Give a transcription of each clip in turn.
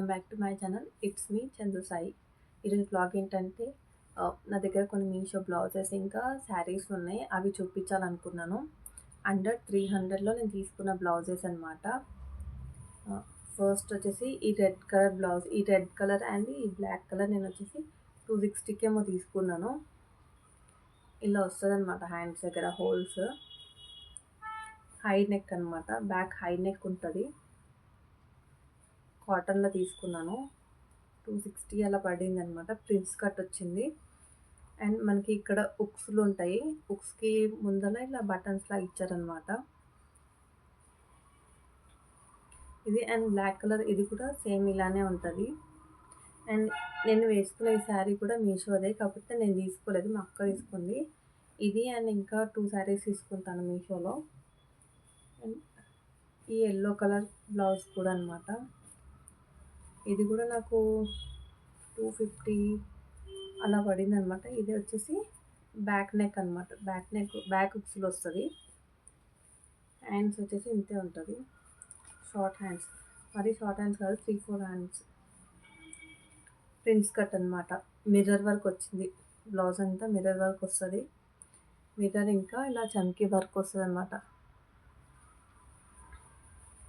Welcome back to my channel. It's me Chandu Sai. ఈరోజు blog ఏంటంటే నా దగ్గర కొన్ని మీషో బ్లౌజెస్ ఇంకా శారీస్ ఉన్నాయి. అవి చూపించాలనుకున్నాను. అండర్ 300లో నేను తీసుకున్న బ్లౌజెస్ అనమాట. ఫస్ట్ వచ్చేసి ఈ రెడ్ కలర్ బ్లౌజ్, ఈ రెడ్ కలర్ అండ్ ఈ బ్లాక్ కలర్ నేను వచ్చేసి 260కి ఏమో తీసుకున్నాను. ఇలా వస్తుంది అనమాట. హ్యాండ్స్ దగ్గర హోల్స్, హై నెక్ అనమాట. బ్యాక్ హై నెక్ ఉంటుంది. కాటన్లో తీసుకున్నాను. 260 అలా పడింది అనమాట. ప్రిన్స్ కట్ వచ్చింది. అండ్ మనకి ఇక్కడ ఉక్స్లు ఉంటాయి. ఉక్స్కి ముందర ఇలా బటన్స్లా ఇచ్చారనమాట. ఇది అండ్ బ్లాక్ కలర్, ఇది కూడా సేమ్ ఇలానే ఉంటుంది. అండ్ నేను వేసుకున్న ఈ శారీ కూడా మీషోదే, కాకపోతే నేను తీసుకోలేదు, మా అక్క తీసుకుంది. ఇది అండ్ ఇంకా 2 శారీస్ తీసుకుంటాను మీషోలో. అండ్ ఈ ఎల్లో కలర్ బ్లౌజ్ కూడా అనమాట. ఇది కూడా నాకు 250 అలా పడింది అనమాట. ఇది వచ్చేసి బ్యాక్ నెక్ అనమాట. బ్యాక్ ఉక్స్లో వస్తుంది. హ్యాండ్స్ వచ్చేసి ఇంతే ఉంటుంది. షార్ట్ హ్యాండ్స్, మరి షార్ట్ హ్యాండ్స్ కాదు, 3-4 హ్యాండ్స్. ప్రిన్స్ కట్ అనమాట. మిర్రర్ వర్క్ వచ్చింది. బ్లౌజ్ అంతా మిర్రర్ వర్క్ వస్తుంది. మిర్రర్ ఇంకా ఇలా చమ్కీ వర్క్ వస్తుంది అనమాట.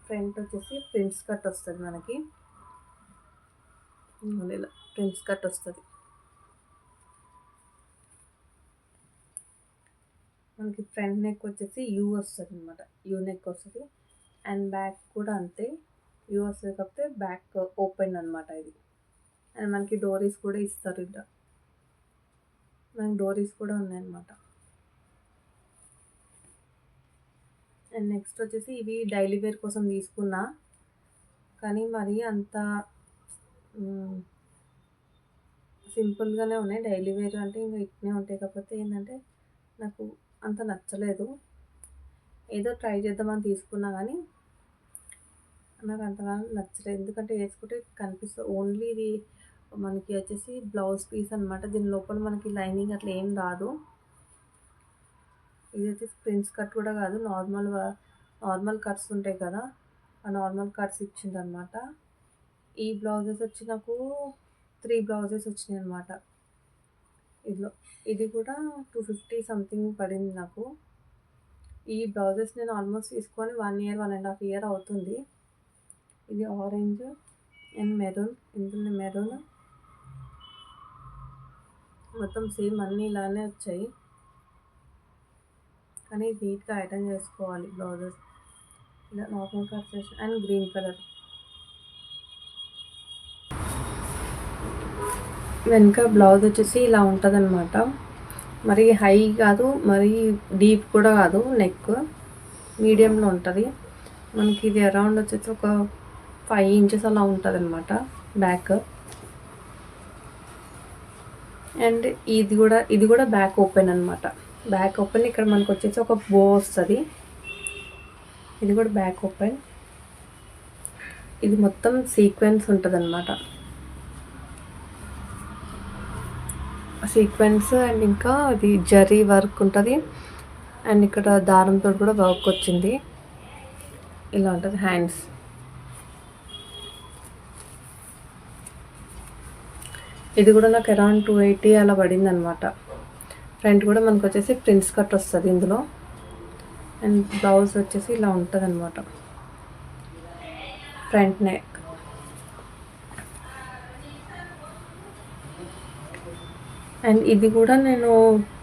ఫ్రంట్ వచ్చేసి ప్రిన్స్ కట్ వస్తుంది మనకి. ఇలా ప్రిన్స్ కట్ వస్తుంది. మనకి ఫ్రంట్ నెక్ వచ్చేసి యూ వస్తుంది అనమాట. యూ నెక్ వస్తుంది. అండ్ బ్యాక్ కూడా అంతే, యూ వస్తుంది, కాకపోతే బ్యాక్ ఓపెన్ అనమాట ఇది. అండ్ మనకి డోరీస్ కూడా ఇస్తారు. ఇలా మనకి డోరీస్ కూడా ఉన్నాయన్నమాట. అండ్ నెక్స్ట్ వచ్చేసి ఇవి డైలీ వేర్ కోసం తీసుకున్నా, కానీ మరీ అంత సింపుల్గానే ఉన్నాయి. డైలీ వేర్ అంటే ఇంకా ఇట్నే ఉంటాయి, కాకపోతే ఏంటంటే నాకు అంత నచ్చలేదు. ఏదో ట్రై చేద్దామని తీసుకున్నా కానీ నాకు అంతగా నచ్చలేదు. ఎందుకంటే వేసుకుంటే కనిపిస్తుంది. ఓన్లీ ఇది మనకి వచ్చేసి బ్లౌజ్ పీస్ అనమాట. దీని లోపల మనకి లైనింగ్ అట్లా ఏం రాదు. ఇది వచ్చేసి ప్రిన్స్ కట్ కూడా కాదు, నార్మల్ కట్స్ ఉంటాయి కదా, ఆ నార్మల్ కట్స్ ఇచ్చిందనమాట. ఈ బ్లౌజెస్ వచ్చి నాకు 3 బ్లౌజెస్ వచ్చినాయి అనమాట. ఇది కూడా 250 సంథింగ్ పడింది నాకు. ఈ బ్లౌజెస్ నేను ఆల్మోస్ట్ తీసుకొని 1 year 1.5 year అవుతుంది. ఇది ఆరెంజ్ అండ్ మెరూన్, ఇందులో మెరూన్, మొత్తం సేమ్ అన్నీ ఇలానే వచ్చాయి. కానీ నీట్గా ఐటమ్ చేసుకోవాలి బ్లౌజెస్. ఇలా normal cuts and green colour. వెనుక బ్లౌజ్ వచ్చేసి ఇలా ఉంటుంది అనమాట. మరీ హై కాదు, మరీ డీప్ కూడా కాదు. నెక్ మీడియంలో ఉంటుంది. మనకి ఇది అరౌండ్ వచ్చేసి ఒక 5 inches అలా ఉంటుంది అనమాట బ్యాక్. అండ్ ఇది కూడా బ్యాక్ ఓపెన్ అనమాట. Back open. ఇక్కడ మనకు వచ్చేసి ఒక బో వస్తుంది. ఇది కూడా బ్యాక్ ఓపెన్. ఇది మొత్తం సీక్వెన్స్ ఉంటుంది అనమాట. సీక్వెన్స్ అండ్ ఇంకా అది జరీ వర్క్ ఉంటుంది. అండ్ ఇక్కడ దారంతో కూడా వర్క్ వచ్చింది. ఇలా ఉంటుంది హ్యాండ్స్. ఇది కూడా నాకు అరౌండ్ 280 అలా పడింది అనమాట. ఫ్రంట్ కూడా మనకు వచ్చేసి ప్రిన్స్ కట్ వస్తుంది ఇందులో. అండ్ బ్లౌజ్ వచ్చేసి ఇలా ఉంటుంది అనమాట. Front neck. అండ్ ఇది కూడా నేను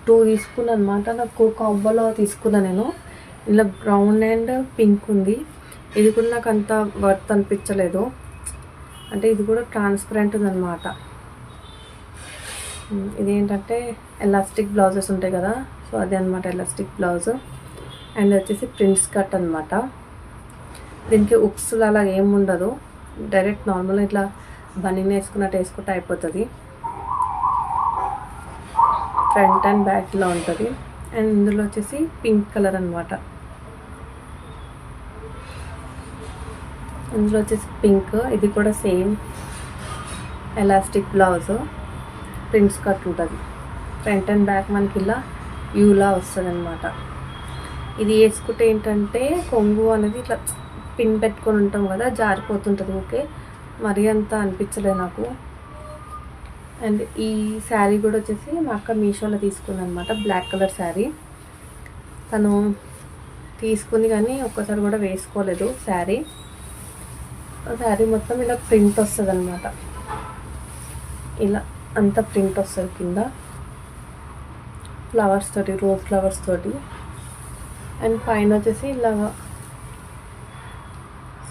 2 తీసుకున్నాను అనమాట. నాకు కాంబోలో తీసుకున్నా నేను. ఇలా బ్రౌన్ అండ్ పింక్ ఉంది. ఇది కూడా నాకు అంత వర్త్ అనిపించలేదు. అంటే ఇది కూడా ట్రాన్స్పరెంట్ ఉందన్నమాట. ఇదేంటంటే ఎలాస్టిక్ బ్లౌజెస్ ఉంటాయి కదా, సో అదే అనమాట ఎలాస్టిక్ బ్లౌజ్. అండ్ వచ్చేసి ప్రిన్స్ కట్ అనమాట. దీనికి ఉక్స్ అలా ఏమి ఉండదు. డైరెక్ట్ నార్మల్ ఇట్లా బనీన్ వేసుకున్నట్టు వేసుకుంటే అయిపోతుంది. ఫ్రంట్ అండ్ బ్యాక్లో ఉంటుంది. అండ్ ఇందులో వచ్చేసి పింక్ కలర్ అనమాట. ఇందులో వచ్చేసి పింక్. ఇది కూడా same elastic blouse, prince cut ఉంటుంది. ఫ్రంట్ అండ్ బ్యాక్ మనకి ఇలా యూలా వస్తుంది అనమాట. ఇది వేసుకుంటే ఏంటంటే కొంగు అనేది ఇట్లా పిన్ పెట్టుకొని ఉంటాం కదా, జారిపోతుంటుంది. ఓకే, మరీ అంత అనిపించలేదు నాకు. అండ్ ఈ శారీ కూడా వచ్చేసి మా అక్క మీషోలో తీసుకుంది అనమాట, బ్లాక్ కలర్ శారీ. తను తీసుకుంది కానీ ఒక్కసారి కూడా వేసుకోలేదు శారీ. శారీ మొత్తం ఇలా ప్రింట్ వస్తుంది అనమాట, ఇలా అంతా ప్రింట్ వస్తుంది కింద ఫ్లవర్స్ తోటి, రోజ్ ఫ్లవర్స్ తోటి. అండ్ పైన వచ్చేసి ఇలాగా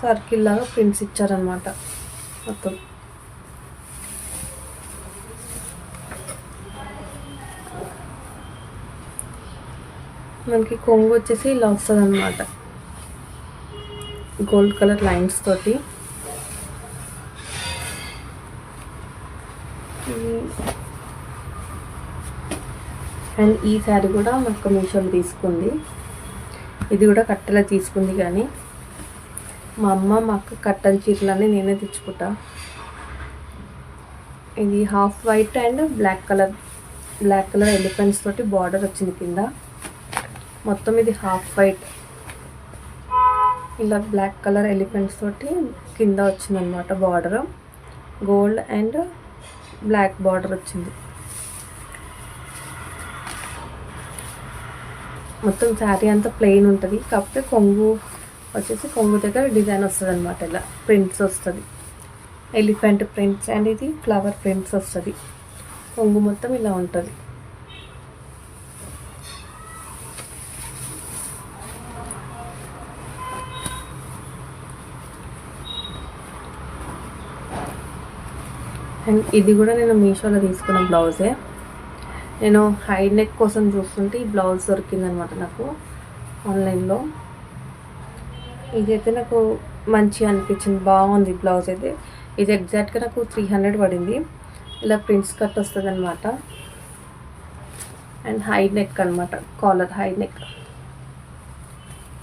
సర్కిల్ లాగా ప్రింట్స్ ఇచ్చారనమాట మొత్తం. మనకి కొంగు వచ్చేసి ఇలా వస్తుంది అనమాట, గోల్డ్ కలర్ లైన్స్ తోటి. అండ్ ఈ శారీ కూడా మా అక్క మీషోలో తీసుకుంది. ఇది కూడా కట్టెలో తీసుకుంది, కానీ మా అమ్మ మా అక్క కట్టని చీరలన్నీ నేనే తెచ్చుకుంటా. ఇది half white and black colour elephants తోటి బార్డర్ వచ్చింది కింద. మొత్తం ఇది హాఫ్ వైట్, ఇలా బ్లాక్ కలర్ ఎలిఫెంట్స్ తోటి కింద వచ్చిందనమాట border. Gold and black border వచ్చింది. మొత్తం శారీ అంతా ప్లెయిన్ ఉంటుంది, కాకపోతే కొంగు వచ్చేసి కొంగు దగ్గర డిజైన్ వస్తుంది అనమాట, ఇలా ప్రింట్స్ వస్తుంది, ఎలిఫెంట్ ప్రింట్స్ అండ్ ఇది ఫ్లవర్ ప్రింట్స్ వస్తుంది. కొంగు మొత్తం ఇలా ఉంటుంది. అండ్ ఇది కూడా నేను మీషోలో తీసుకున్న బ్లౌజే. నేను హై నెక్ కోసం చూస్తుంటే ఈ బ్లౌజ్ దొరికిందనమాట నాకు ఆన్లైన్లో. ఇదైతే నాకు మంచిగా అనిపించింది, బాగుంది బ్లౌజ్ అయితే. ఇది ఎగ్జాక్ట్గా నాకు 300 పడింది. ఇలా ప్రింట్స్ కట్ వస్తుంది అనమాట. అండ్ హై నెక్ అనమాట, కాలర్ హై నెక్.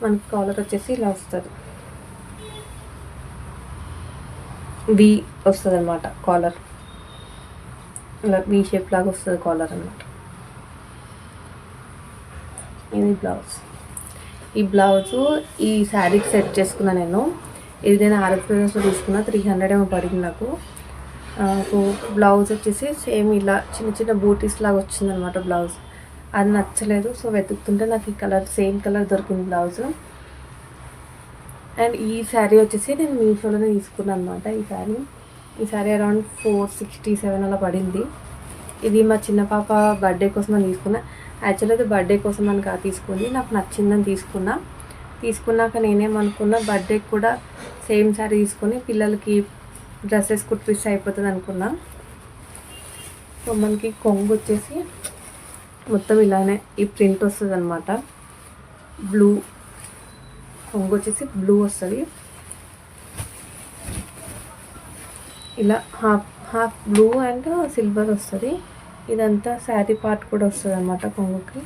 మనకి కాలర్ వచ్చేసి ఇలా వస్తుంది, వి వస్తుంది అనమాట కాలర్, ఇలా వి షేప్ లాగా వస్తుంది కాలర్ అనమాట. ఇది బ్లౌజ్. ఈ బ్లౌజు ఈ శారీకి సెట్ చేసుకున్నా నేను. ఇది నేను ఆర్ఎఫ్ఎస్లో తీసుకున్నా, 300 ఏమో పడింది నాకు. బ్లౌజ్ వచ్చేసి సేమ్ ఇలా చిన్న చిన్న బూటీస్ లాగా వచ్చిందనమాట బ్లౌజ్. అది నచ్చలేదు, సో వెతుకుతుంటే నాకు ఈ కలర్ సేమ్ కలర్ దొరికింది బ్లౌజ్. అండ్ ఈ శారీ వచ్చేసి నేను మీషోలోనే తీసుకున్నాను అనమాట. ఈ శారీ అరౌండ్ 467 అలా పడింది. ఇది మా చిన్న పాప బర్త్డే కోసం అని తీసుకున్నా. యాక్చువల్లీ అది బర్త్డే కోసం అని తీసుకుంది, నాకు నచ్చిందని తీసుకున్నాక నేనేమనుకున్నా, బర్త్డేకి కూడా సేమ్ శారీ తీసుకొని పిల్లలకి డ్రెస్సెస్ కుట్టిస్తే అయిపోతుంది అనుకున్నా. సో మనకి కొంగు వచ్చేసి మొత్తం ఇలానే ఈ ప్రింట్ వస్తుంది అనమాట. బ్లూ కొంగు వచ్చేసి బ్లూ వస్తుంది, ఇలా హాఫ్ బ్లూ అండ్ సిల్వర్ వస్తుంది. ఇదంతా శారీ పార్ట్ కూడా వస్తుంది అన్నమాట కొంగుకి.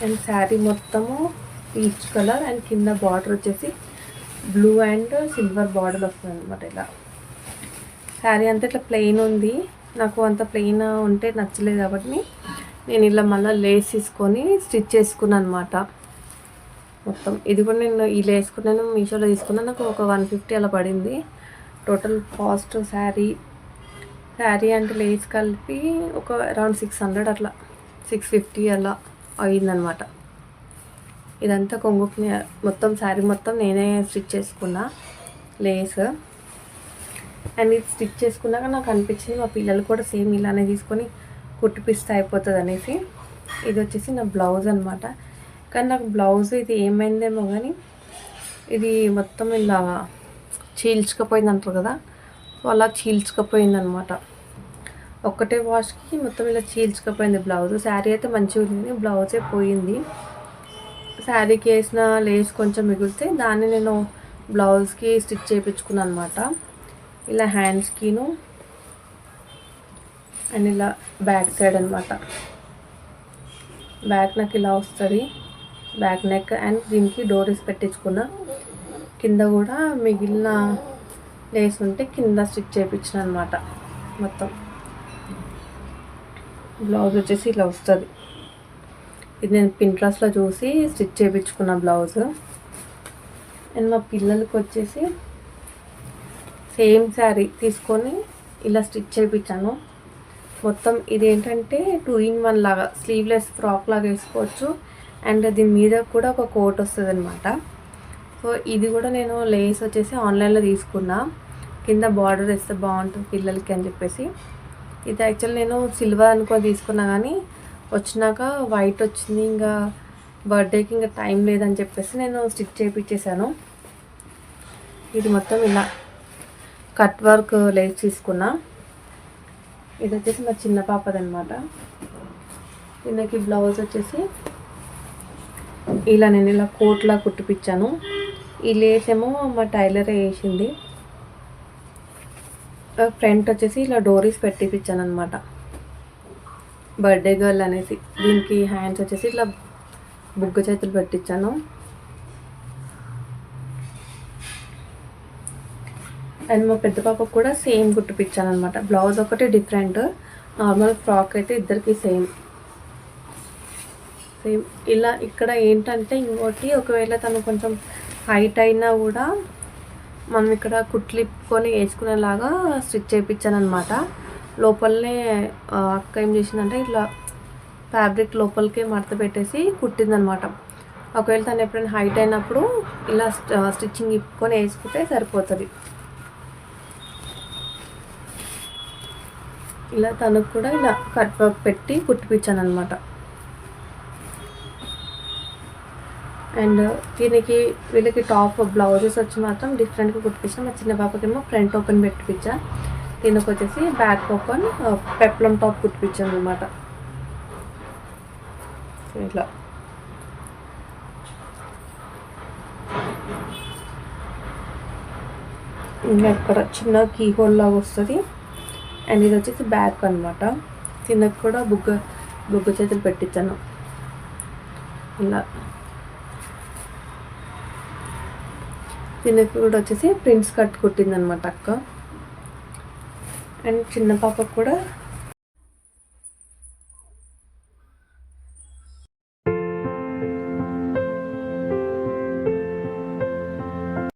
అండ్ శారీ మొత్తము పీచ్ కలర్ అండ్ కింద బార్డర్ వచ్చేసి బ్లూ అండ్ సిల్వర్ బార్డర్ వస్తుంది అనమాట. ఇలా శారీ అంతా ఇట్లా ప్లెయిన్ ఉంది, నాకు అంత ప్లెయిన్ ఉంటే నచ్చలేదు కాబట్టి నేను ఇలా మళ్ళీ లేస్ తీసుకొని స్టిచ్ చేసుకున్నాను అనమాట మొత్తం. ఇది కూడా నేను ఇలా వేసుకున్నాను, మీషోలో తీసుకున్నాను. నాకు ఒక 150 అలా పడింది total cost. Sari and Lay's కలిపి ఒక అరౌండ్ 600 అట్లా 650 అలా అయిందనమాట. ఇదంతా కొంగుకి మొత్తం శారీ మొత్తం నేనే స్టిచ్ చేసుకున్నా లేస్. అండ్ ఇది స్టిచ్ చేసుకున్నాక నాకు అనిపించింది మా పిల్లలు కూడా సేమ్ ఇలానే తీసుకొని కుట్టిపిస్తే అయిపోతుంది అనేసి. ఇది వచ్చేసి నా బ్లౌజ్ అనమాట. కానీ నాకు బ్లౌజ్ ఇది ఏమైందేమో కానీ ఇది మొత్తం ఇలా చీల్చుకపోయింది అంటారు కదా, సో అలా చీల్చుకపోయిందనమాట. ఒక్కటే వాష్కి మొత్తం ఇలా చీల్చుకపోయింది బ్లౌజ్. శారీ అయితే మంచిగా ఉంది, బ్లౌజే పోయింది. శారీకి వేసిన లేస్ కొంచెం మిగిలితే దాన్ని నేను బ్లౌజ్కి స్టిచ్ చేయించుకున్నాను అనమాట. ఇలా హ్యాండ్స్కిను అండ్ ఇలా బ్యాక్ సైడ్ అనమాట. బ్యాక్ నెక్ ఇలా వస్తుంది, బ్యాక్ నెక్. అండ్ దీనికి డోరీస్ పెట్టించుకున్నా. కింద కూడా మిగిలిన లేస్ ఉంటే కింద స్టిచ్ చేయించిన అనమాట మొత్తం. బ్లౌజ్ వచ్చేసి ఇలా వస్తుంది. ఇది నేను పింట్రెస్ట్లో చూసి స్టిచ్ చేయించుకున్న బ్లౌజ్. అండ్ మా పిల్లలకి వచ్చేసి సేమ్ శారీ తీసుకొని ఇలా స్టిచ్ చేయించాను. మొత్తం ఇదేంటంటే 2 in 1 లాగా స్లీవ్లెస్ ఫ్రాక్ లాగా వేసుకోవచ్చు. అండ్ దీని మీద కూడా ఒక కోట్ వస్తుంది అనమాట. సో ఇది కూడా నేను లేస్ వచ్చేసి ఆన్లైన్లో తీసుకున్నా. కింద బార్డర్ వేస్తే బాగుంటుంది పిల్లలకి అని చెప్పేసి. ఇది యాక్చువల్ నేను సిల్వర్ అనుకో తీసుకున్నా, కానీ వచ్చినాక వైట్ వచ్చింది. ఇంకా బర్త్డేకి ఇంకా టైం లేదని చెప్పేసి నేను స్టిచ్ చేయించేసాను. ఇది మొత్తం ఇలా కట్ వర్క్ లేస్ తీసుకున్నా. ఇది వచ్చేసి మా చిన్న పాపదనమాట. దీనికి బ్లౌజ్ వచ్చేసి ఇలా నేను ఇలా కోట్లా కుట్టిపించాను. ఈ లేస్ ఏమో మా టైలరే వేసింది. ఫ్రంట్ వచ్చేసి ఇలా డోరీస్ పెట్టిపించాను అనమాట, బర్త్డే గర్ల్ అనేసి. దీనికి హ్యాండ్స్ వచ్చేసి ఇట్లా బుగ్గ చేతులు పెట్టించాను. అండ్ మా పెద్ద పాపకు కూడా సేమ్ కుట్టిపించాను అనమాట. బ్లౌజ్ ఒకటి డిఫరెంట్, నార్మల్ ఫ్రాక్ అయితే ఇద్దరికి సేమ్. ఇలా ఇక్కడ ఏంటంటే ఇంకోటి, ఒకవేళ తను కొంచెం హైట్ అయినా కూడా మనం ఇక్కడ కుట్లిప్పుకొని వేసుకునేలాగా స్టిచ్ చేయించాను అనమాట. లోపలనే అక్క ఏం చేసిందంటే ఇట్లా ఫ్యాబ్రిక్ లోపలికే మడత పెట్టేసి కుట్టిందనమాట. ఒకవేళ తను ఎప్పుడైనా హైట్ అయినప్పుడు ఇలా స్టిచ్చింగ్ ఇప్పుకొని వేసుకుంటే సరిపోతుంది. ఇలా తనకు కూడా ఇలా కట్ వర్క్ పెట్టి కుట్టిపించాను అనమాట. అండ్ దీనికి వీళ్ళకి టాప్ బ్లౌజెస్ వచ్చి మాత్రం డిఫరెంట్గా కుట్టించాను. మా చిన్న పాపకేమో ఫ్రంట్ ఓపెన్ పెట్టిపించా, దీనికి వచ్చేసి బ్యాక్ ఓపెన్ పెప్లం టాప్ కుట్టిపించాను అనమాట. ఇట్లా ఇంకా ఇక్కడ చిన్న కీ హోల్ లాగా వస్తుంది. అండ్ ఇది వచ్చేసి బ్యాక్ అనమాట. దీనికి కూడా బుగ్గ చేతులు పెట్టించాను ఇలా. దీనికి కూడా వచ్చేసి ప్రిన్స్ కట్ కుట్టిందనమాట అక్క. అండ్ చిన్న పాపకు కూడా